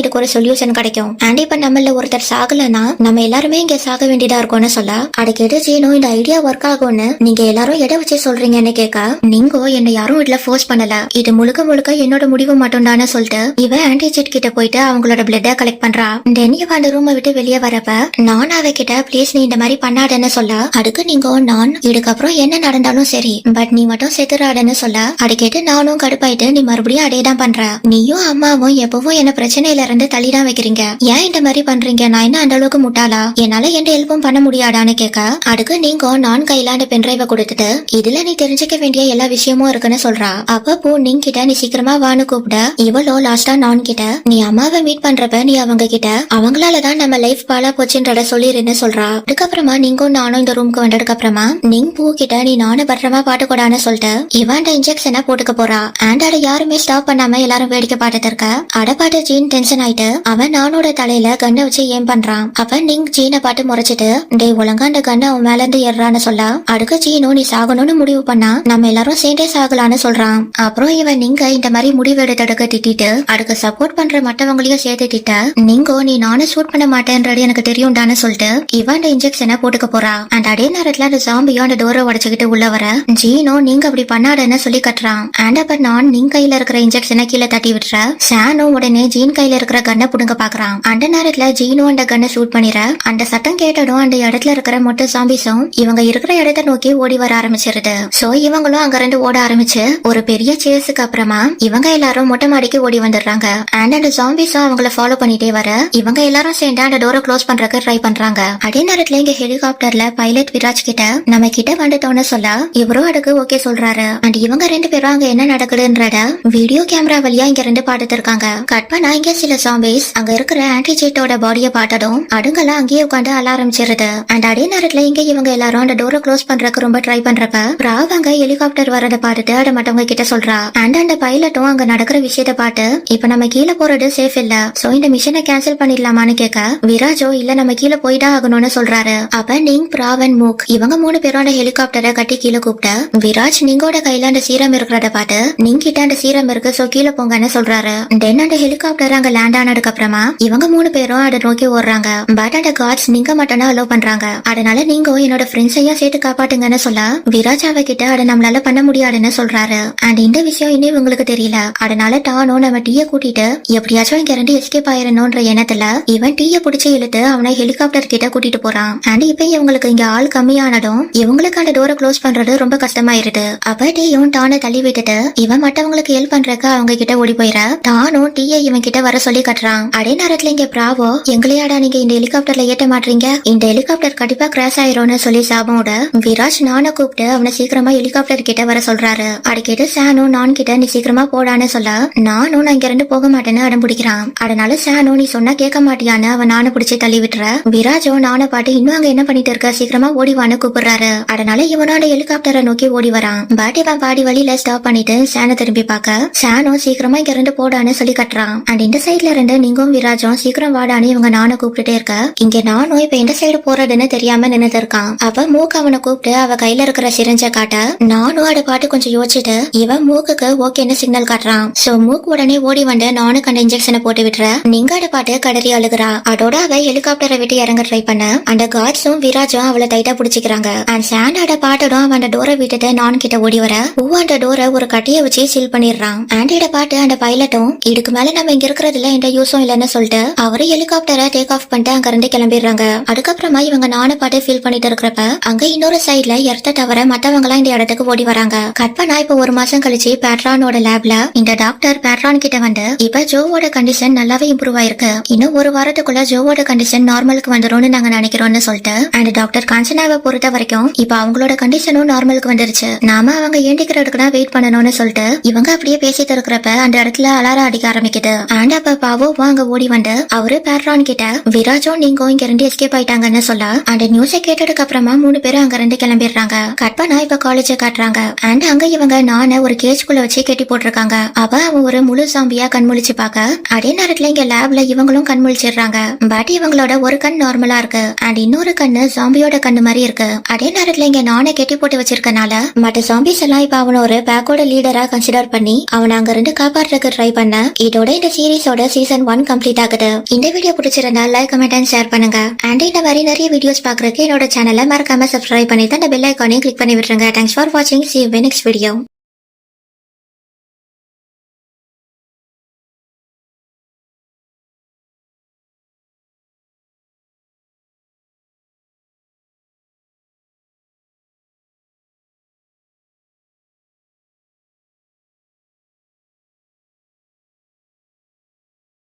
இதுக்கு ஒரு சொல்யூஷன் கிடைக்கும். அண்ட் இப்ப நம்மள ஒருத்தர் சாகலன்னா நம்ம எல்லாருமே இங்க சாக வேண்டியதா இருக்கும்னு சொல்ல, அதுக்கு ஜீனோ இந்த ஐடியா ஒர்க் ஆகும்னு நீங்க எல்லாரும் எதை வச்சு சொல்றீங்கன்னு கேட்க, நீங்க என்ன யாரும் இதுல ஃபோர்ஸ் பண்ணல, இது முழுக்க முழுக்க என்னோட முடிவு மட்டும் தானே சொல்லிட்டு இவன் ஆன்டி ஜெட் கிட்ட போயிட்டு அவங்களோட பிளட்ட கலெக்ட் பண்றா. டெனி அந்த ரூமை விட்டு வெளியே வரப்ப நான் அவகிட்ட ப்ளீஸ் நீ இந்த மாதிரி பண்ணாதன்னு சொல்ல, அதுக்கு நீங்க நான் இதுக்கப்புறம் என்ன நடந்தாலும் சரி பட் நீ மட்டும் செத்துறாடன்னு சொல்ல, அதை கேட்டு நானும் கடுப்பாயிட்டு நீ மறுபடியும் அதே தான் பண்ற, நீயும் அம்மாவும் எப்பவும் என்ன பிரச்சனையில இருந்து தள்ளிதான் வைக்கிறீங்க, ஏன் இந்த மாதிரி பண்றீங்க, நான் என்ன அந்த அளவுக்கு முட்டாளா, என்னால எந்த ஹெல்ப்பும் பண்ண முடியாதான்னு கேட்க, அதுக்கு நீங்க நான் கையில அந்த பென்ட்ரைவை கொடுத்துட்டு இதுல நீ தெரிஞ்சுக்க வேண்டிய எல்லா விஷயமும் இருக்குன்னு சொல்றா. அப்ப பூ நீங்க கிட்ட நீ சீக்கிரமா வான்னு கூப்பிட, இவளோ லாஸ்டா நான் கிட்ட நீ அம்மாவை மீட் பண்றப்ப நீ அவங்க கிட்ட அவங்களாலதான் நம்ம லைஃப் பாலா போச்சுன்றத சொல்லிருன்னு சொல்றா. அதுக்கப்புறமா நீங்க நானும் இந்த ரூம்க்கு வந்ததுக்கு அப்புறமா நீங்க பூ கிட்ட நீ நானும் பத்திரமா பாட்டுக்கூடான்னு சொல்லிட்டு இவன் இன்ஜெக்ஷனை போட்டுக்க போறா. அண்ட் அதை யாருமே ஸ்டாப் பண்ணாம எல்லாரும் வேடிக்கை பாட்டுட்டு இருக்க, அட பாட்டு ஜீன் டென்ஷன் ஆயிட்டு அவன் நானோட தலையில கண்ணை வச்சு ஏம் பண்றான். அப்ப நீங்க ஜீனை பாட்டு முறைச்சிட்டு டே ஒழுங்கா அந்த கண்ணை அவன் மேல இருந்து ஏறான்னு சொல்ல, அதுக்கு ஜீனோ நீ சாகணும்னு முடிவு பண்ணா நம்ம எல்லாரும் சேர்ந்தே சாகலான்னு சொல்றான். அப்புறம் இவன் நீங்க இந்த மாதிரி முடிவு எடுத்தடுக்க திட்டிட்டு அதுக்கு சப்போர்ட் பண்ற மற்றவங்களையும் சேர்த்து திட்ட, நீங்க நீ நானும் ஷூட் பண்ண மாட்டேன்றது எனக்கு தெரியும்டான்னு சொல்லிட்டு இவன் அந்த இன்ஜெக்ஷனை போட்டுக்க போறா. அண்ட் அதே நேரத்துல அந்த ஜாம்பியும் அந்த டோரை உடைச்சுக்கிட்டு உள்ள வர, ஜீனோ நீங்க அப்படி பண்ணாடன்னு சொல்லி கட்டுறான். அண்ட் அப்ப நான் நீங்க கையில இருக்கிற இன்ஜெக்ஷனை கீழே தட்டி விட்டுற, சானோ உடனே ஜீன் கையில இருக்கிற கண்ணை புடுங்க பாக்குறான். அந்த நேரத்துல ஜீனோ அந்த கண்ணை ஷூட் பண்ணிற, அந்த சத்தம் கேட்டதும் அந்த இடத்துல இருக்கிற மொத்த ஜாம்பிஸும் இவங்க இருக்கிற இடத்த நோக்கி ஓடி வர ஆரம்பிச்சிருது. சோ இவங்களும் அங்க ரெண்டு ஓட ஆரம்பிச்சு ஒரு பெரிய சேஸுக்கு அப்புறமா இவங்க எல்லாரும் மொட்டை மாடிக்கு ஓடி வந்துடுறாங்க. அண்ட் அந்த ஜாம்பிஸும் அவங்கள ஃபாலோ பண்ணிட்டே வர இவங்க எல்லாரும் சேர்ந்து அந்த டோரை க்ளோஸ் பண்றதுக்கு ட்ரை பண்றாங்க. அதே நேரத்துல இங்க ஹெலிகாப்டர்ல பைலட் விராஜ் கிட்ட நம்ம கிட்ட வந்துட்டோம்னு சொல்ல, இவரும் அதுக்கு ஓகே சொல்றாரு. அண்ட் இவங்க ரெண்டு பேரும் அங்க என்ன நடக்குதுன்றத வீடியோ கேமரா வழியா இங்க ரெண்டு பாத்துட்டு இருக்காங்க. கட் பண்ணா இங்க சில ஜாம்பிஸ் அங்க இருக்கிற ஆன்டி ஜெட்டோட பாடியை பார்த்ததும் அடுங்கெல்லாம் அங்கேயே உட்காந்து அழ ஆரம்பிச்சிருது. அண்ட் அதே நேரத்துல இங்க இவங்க எல்லாரும் அந்த டோரை க்ளோஸ் பண்றதுக்கு ரொம்ப ட்ரை பண்றப்ப அவங்க ஹெலிகாப்டர் வரதை பார்த்துட்டு அதை மத்தவங்க கிட்ட சொல்றா. அண்ட் அந்த பைலட்டும் அங்க நடக்கிற விஷயத்த பார்த்து இப்ப நம்ம கீழே போறது சேஃப் இல்ல, சோ இந்த மிஷனை கேன்சல் பண்ணிடலாமான்னு கேட்க, விராஜோ இல்ல நம்ம கீழே போய்தான் ஆகணும்னு சொல்றாரு. அப்ப நீங் பிராவன் மூக் இவங்க மூணு பேரும் அந்த ஹெலிகாப்டரை கட்டி கீழே கூப்பிட்ட, விராஜ் நீங்கோட கையில அந்த சீரம் இருக்கிறத பார்த்து நீங்க கிட்ட அந்த சீரம் இருக்கு சோ கீழே போங்கன்னு சொல்றாரு. தென் அந்த ஹெலிகாப்டர் அங்க லேண்ட் ஆனதுக்கு அப்புறமா இவங்க மூணு பேரும் அதை நோக்கி ஓடுறாங்க. பட் அந்த கார்ட்ஸ் நீங்க மட்டும் தான் அலோவ் பண்றாங்க, அதனால நீங்க என்னோட ஃப்ரெண்ட்ஸையும் சேர்த்து காப்பாட்டுங்கன்னு சொல்ல, விராஜ் அவகிட்ட அதை நம்மளால பண்ண முடியாதுன்னு சொல்றாரு. அண்ட் இந்த விஷயம் இன்னும் இவங்களுக்கு தெரியல, அதனால டானோ நம்ம டீய கூட்டிட்டு எப்படியாச்சும் இங்க இருந்து எஸ்கேப் ஆயிரணும்ன்ற எண்ணத்துல இவன் டீய புடிச்சு இழுத்து அவனை ஹெலிகாப்டர் கிட்ட கூட்டிட்டு போறான். அண்ட் இப்ப இவங்களுக்கு இங்க ஆள் கம்மியானதும் இவங்களுக்கு அந்த டோரை க்ளோஸ் பண்றது ரொம்ப கஷ்டமாயிருது. அப்ப டீயும் டானை தள்ளி விட்டுட்டு இவன் மற்றவங்களுக்கு ஹெல்ப் பண்றதுக்கு அவங்க கிட்ட ஓடி போயிட, டானும் டீயை இவன் கிட்ட வர சொல்லி கட்டுறான். அதே நேரத்துல இங்க பிராவோ எங்களையாடா நீங்க இந்த ஹெலிகாப்டர்ல ஏற்ற மாட்டீங்க, இந்த ஹெலிகாப்டர் கண்டிப்பா கிராஷ் ஆயிரும்னு சொல்லி சாபமோட விராஜ் நானை கூப்பிட்டு அவனை சீக்கிரமா ஹெலிகாப்டர் கிட்ட வர சொல்றாரு. அதை கேட்டு சானு நான் கிட்ட நீ சீக்கிரமா போடான்னு சொல்ல, நானும் நான் இங்க இருந்து போக மாட்டேன்னு அடம் பிடிக்கிறான். அதனால சானு நீ சொன்னா கேட்க மாட்டியான்னு அவன் நானை பிடிச்சி தள்ளி விட்டுற, விராஜோ நானை பாட்டு இன்னும் அங்க என்ன பண்ணிட்டு இருக்க சீக்கிரமா ஓடிவான்னு கூப்பிடுறாரு. அதனால இவனோட ஹெலிகாப்டரை நோக்கி ஓடி வரான். பட் இவன் பாடி வழியில ஸ்டாப் பண்ணிட்டு சானை திரும்பி பார்க்க, சானோ சீக்கிரமா இங்க இருந்து போடான்னு சொல்லி கட்டுறான். அண்ட் இந்த சைட்ல இருந்து நீங்கும் விராஜும் சீக்கிரம் வாடான்னு இவங்க நானை கூப்பிட்டுட்டே இருக்க, இங்க நானும் இப்ப எந்த சைடு போறதுன்னு தெரியாம நின்னுட்டு இருக்கான். அப்ப மூக்கு அவனை கூப்பிட்டு அவ கையில இருக்கிற சிரிஞ்ச காட்ட, நானும் அதை பாட்டு கொஞ்சம் யோசிச்சுட்டு இவன் மூக்குக்கு ஓகேன்னு சிக்னல் காட்டுறான். சோ மூக்கு உடனே ஓடி வந்து நானுக்கு அந்த இன்ஜெக்ஷனை போட்டு விட்டுற, நீங்க அதை பாட்டு கடறி அழுகுறா. அதோட அவ ஹெலிகாப்டரை விட்டு இறங்க ட்ரை பண்ண அந்த கார்ட்ஸும் விராஜும் அவளை டைட்டா பிடிச்சிக்கிறாங்க. அண்ட் சாண்ட் அதை பாட்டதும் அவன் அந்த டோரை விட்டுட்டு நான் கிட்ட ஓடி வர அந்த டோரை ஒரு கட்டிய வச்சு சீல் பண்ணிடுறான். அண்ட் இதை பாட்டு அந்த பைலட்டும் இதுக்கு மேல நம்ம இங்க இருக்கிறதுல எந்த யூஸும் இல்லைன்னு சொல்லிட்டு அவரு ஹெலிகாப்டரை டேக் ஆஃப் பண்ணிட்டு அங்க இருந்து கிளம்பிடுறாங்க. அதுக்கப்புறமா இவங்க நானு பாட்டு ஃபீல் பண்ணிட்டு இருக்கிறப்ப அங்க இன்னொரு சைட்ல எர்த்த தவிர மத்தவங்க எல்லாம் இந்த இடத்துக்கு ஓடி வராங்க. கட் பண்ணா இப்ப ஒரு மாசம் கழிச்சு பேட்ரானோட லேப்ல இந்த டாக்டர் பேட்ரான் கிட்ட வந்து இப்ப ஜோவோட கண்டிஷன் நல்லாவே இம்ப்ரூவ் ஆயிருக்கு, இன்னும் ஒரு வாரத்துக்குள்ள ஜோவோட கண்டிஷன் நார்மலுக்கு வந்துரும்னு நாங்க நினைக்கிறோம்னு சொல்லிட்டு அண்ட் டாக்டர் காஞ்சனாவை பொறுத்த வரைக்கும் இப்ப அவங்களோட கண்டிஷனும் நார்மலுக்கு வந்துருச்சு, நாம அவங்க ஏண்டிக்கிறதுக்கு தான் வெயிட் பண்ணணும்னு சொல்லிட்டு இவங்க அப்படியே பேசிட்டு இருக்கிறப்ப அந்த இடத்துல அலாரம் அடிக்க ஆரம்பிக்குது. அண்ட் அப்ப பாவோ அங்க ஓடி வந்து அவரு பேட்ரான் கிட்ட விராஜும் நீங்க இங்க இருந்து எஸ்கேப் ஆயிட்டாங்கன்னு சொல்ல, அந்த நியூஸை கேட்டதுக்கு அப்புறமா மூணு பேரும் அங்க இருந்து கிளம்பிடுறாங்க. கட் பண்ணா இப்ப காலேஜ் காட்டுறாங்க. அண்ட் அங்க இவங்க நானே ஒரு கேஜ்குள்ள வச்சு கட்டி போட்டிருக்காங்க. அவன் ஒரு முழு சாம்பியா கண்முழிச்சு பாக்க, அதே நேரத்துல இங்க லேப்ல இவங்களும் கண்முழிச்சிடுறாங்க. பட் இவங்களோட ஒரு கண் நார்மலா இருக்கு அண்ட் இன்னொரு கண்ணு ஜாம்பியோட கண்ணு மாதிரி இருக்கு. அதே நேரத்துல இங்க நானே கட்டி போட்டு வச்சிருக்கனால மற்ற ஜாம்பிஸ் எல்லாம் இப்ப அவன ஒரு பேக்கோட கேங்கோட லீடரா கன்சிடர் பண்ணி அவனை அங்க இருந்து காப்பாற்றுறதுக்கு ட்ரை பண்ண. இதோட இந்த சீரிஸோட சீசன் 1 கம்ப்ளீட் ஆகுது. இந்த வீடியோ பிடிச்சிருந்தா லைக் கமெண்ட் அண்ட் ஷேர் பண்ணுங்க. அண்ட் இந்த மாதிரி நிறைய வீடியோஸ் பாக்குறதுக்கு என்னோட சேனலை மறக்காம சப்ஸ்கிரைப் பண்ணி தான் பெல் ஐகானையும் கிளிக் பண்ணி விட்டுருங்க. தேங்க்ஸ் ஃபார் வாட்சிங். See you in next video.